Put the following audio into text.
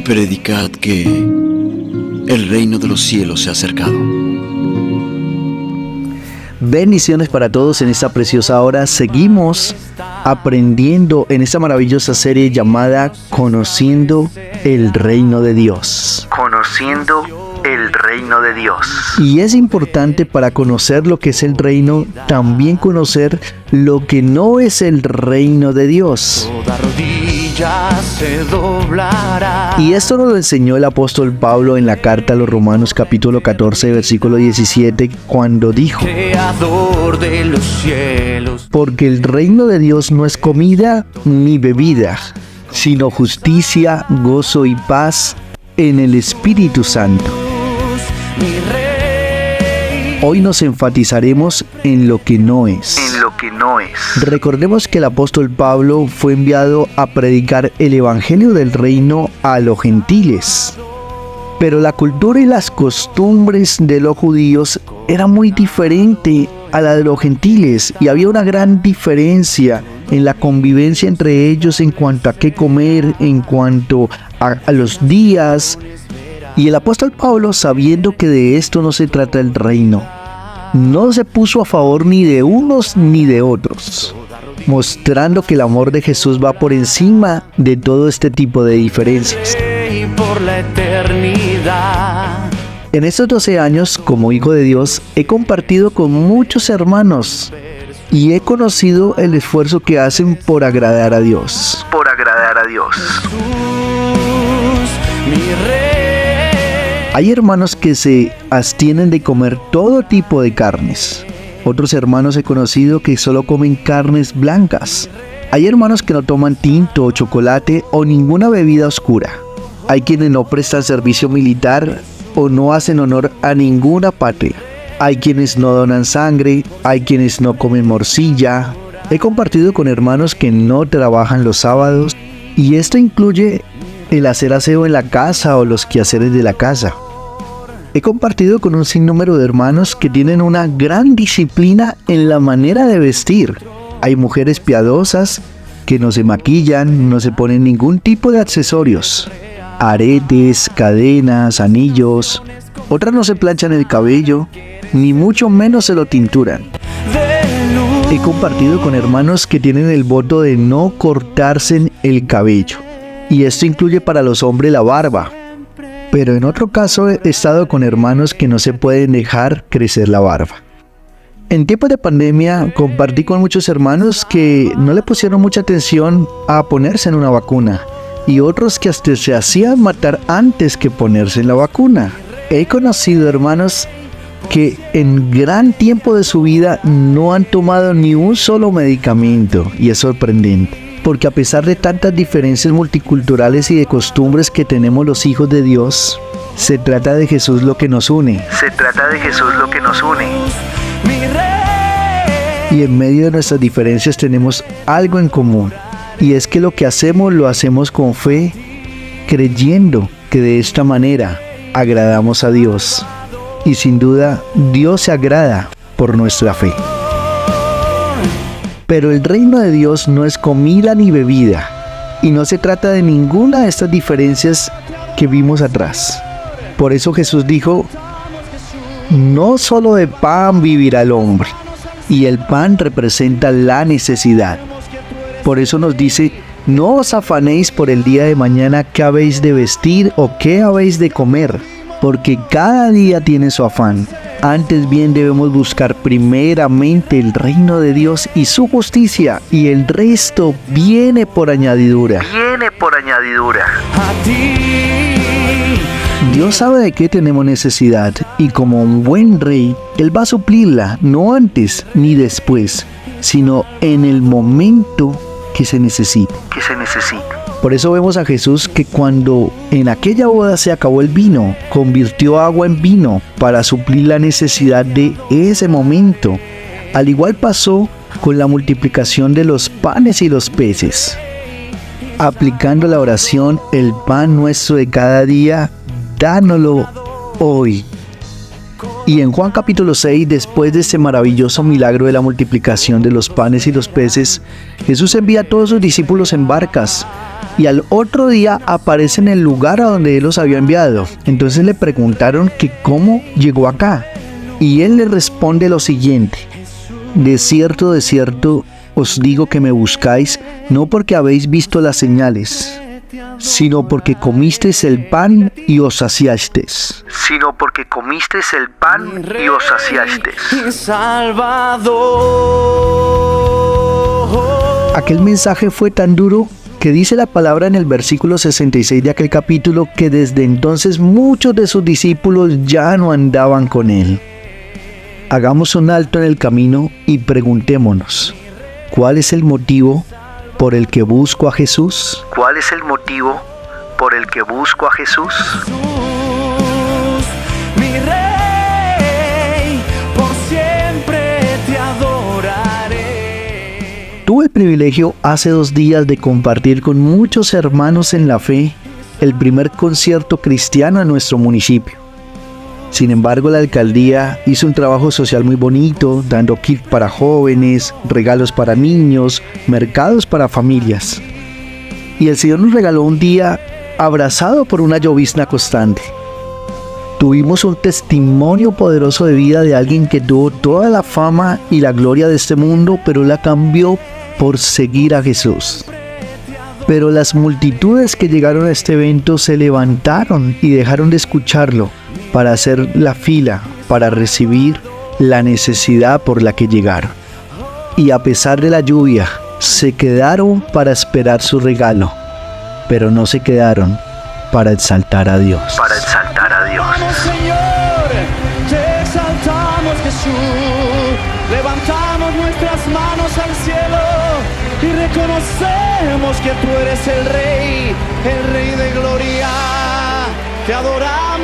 predicad que el reino de los cielos se ha acercado. Bendiciones para todos en esta preciosa hora. Seguimos aprendiendo en esta maravillosa serie llamada Conociendo el Reino de Dios. Conociendo el Reino de Dios. Y es importante para conocer lo que es el reino, también conocer lo que no es el reino de Dios. Toda rodilla se doblará. Y esto nos lo enseñó el apóstol Pablo en la carta a los Romanos capítulo 14 versículo 17 cuando dijo: Creador de los cielos. Porque el reino de Dios no es comida ni bebida, sino justicia, gozo y paz en el Espíritu Santo. Mi rey. Hoy nos enfatizaremos en lo que no es. Recordemos que el apóstol Pablo fue enviado a predicar el evangelio del reino a los gentiles. Pero la cultura y las costumbres de los judíos era muy diferente a la de los gentiles y había una gran diferencia en la convivencia entre ellos en cuanto a qué comer, en cuanto a los días. Y el apóstol Pablo, sabiendo que de esto no se trata el reino, no se puso a favor ni de unos ni de otros, mostrando que el amor de Jesús va por encima de todo este tipo de diferencias. Por la eternidad. En estos 12 años, como hijo de Dios, he compartido con muchos hermanos y he conocido el esfuerzo que hacen por agradar a Dios. Jesús, mi rey. Hay hermanos que se abstienen de comer todo tipo de carnes. Otros hermanos he conocido que solo comen carnes blancas. Hay hermanos que no toman tinto o chocolate o ninguna bebida oscura. Hay quienes no prestan servicio militar o no hacen honor a ninguna patria. Hay quienes no donan sangre, hay quienes no comen morcilla. He compartido con hermanos que no trabajan los sábados y esto incluye el hacer aseo en la casa o los quehaceres de la casa. He compartido con un sinnúmero de hermanos que tienen una gran disciplina en la manera de vestir. Hay mujeres piadosas que no se maquillan, no se ponen ningún tipo de accesorios. Aretes, cadenas, anillos. Otras no se planchan el cabello, ni mucho menos se lo tinturan. He compartido con hermanos que tienen el voto de no cortarse el cabello. Y esto incluye para los hombres la barba. Pero en otro caso he estado con hermanos que no se pueden dejar crecer la barba. En tiempos de pandemia compartí con muchos hermanos que no le pusieron mucha atención a ponerse en una vacuna. Y otros que hasta se hacían matar antes que ponerse en la vacuna. He conocido hermanos que en gran tiempo de su vida no han tomado ni un solo medicamento, y es sorprendente, porque a pesar de tantas diferencias multiculturales y de costumbres que tenemos los hijos de Dios, se trata de Jesús lo que nos une. Mi rey. Y en medio de nuestras diferencias tenemos algo en común. Y es que lo que hacemos lo hacemos con fe, creyendo que de esta manera agradamos a Dios. Y sin duda, Dios se agrada por nuestra fe. Pero el reino de Dios no es comida ni bebida. Y no se trata de ninguna de estas diferencias que vimos atrás. Por eso Jesús dijo: no solo de pan vivirá el hombre. Y el pan representa la necesidad. Por eso nos dice: no os afanéis por el día de mañana qué habéis de vestir o qué habéis de comer, porque cada día tiene su afán. Antes bien debemos buscar primeramente el reino de Dios y su justicia, y el resto viene por añadidura. A ti. Dios sabe de qué tenemos necesidad, y como un buen rey, Él va a suplirla, no antes ni después, sino en el momento que se necesite. Por eso vemos a Jesús que cuando en aquella boda se acabó el vino, convirtió agua en vino para suplir la necesidad de ese momento. Al igual pasó con la multiplicación de los panes y los peces. Aplicando la oración: el pan nuestro de cada día, dánoslo hoy. Y en Juan capítulo 6, después de este maravilloso milagro de la multiplicación de los panes y los peces, Jesús envía a todos sus discípulos en barcas y al otro día aparece en el lugar a donde Él los había enviado. Entonces le preguntaron que cómo llegó acá y Él les responde lo siguiente: de cierto, os digo que me buscáis no porque habéis visto las señales, sino porque comisteis el pan y os saciasteis. Aquel mensaje fue tan duro que dice la palabra en el versículo 66 de aquel capítulo que desde entonces muchos de sus discípulos ya no andaban con Él. Hagamos un alto en el camino y preguntémonos, ¿cuál es el motivo por el que busco a Jesús? Mi Rey, por siempre te adoraré. Tuve el privilegio hace 2 días de compartir con muchos hermanos en la fe el primer concierto cristiano en nuestro municipio. Sin embargo, la alcaldía hizo un trabajo social muy bonito, dando kit para jóvenes, regalos para niños, mercados para familias. Y el Señor nos regaló un día abrazado por una llovizna constante. Tuvimos un testimonio poderoso de vida de alguien que tuvo toda la fama y la gloria de este mundo, pero la cambió por seguir a Jesús. Pero las multitudes que llegaron a este evento se levantaron y dejaron de escucharlo para hacer la fila, para recibir la necesidad por la que llegaron. Y a pesar de la lluvia, se quedaron para esperar su regalo, pero no se quedaron para exaltar a Dios. Vamos, Señor, te exaltamos, Jesús. Levantamos nuestras manos al cielo y reconocemos que tú eres el Rey de gloria. Te adoramos.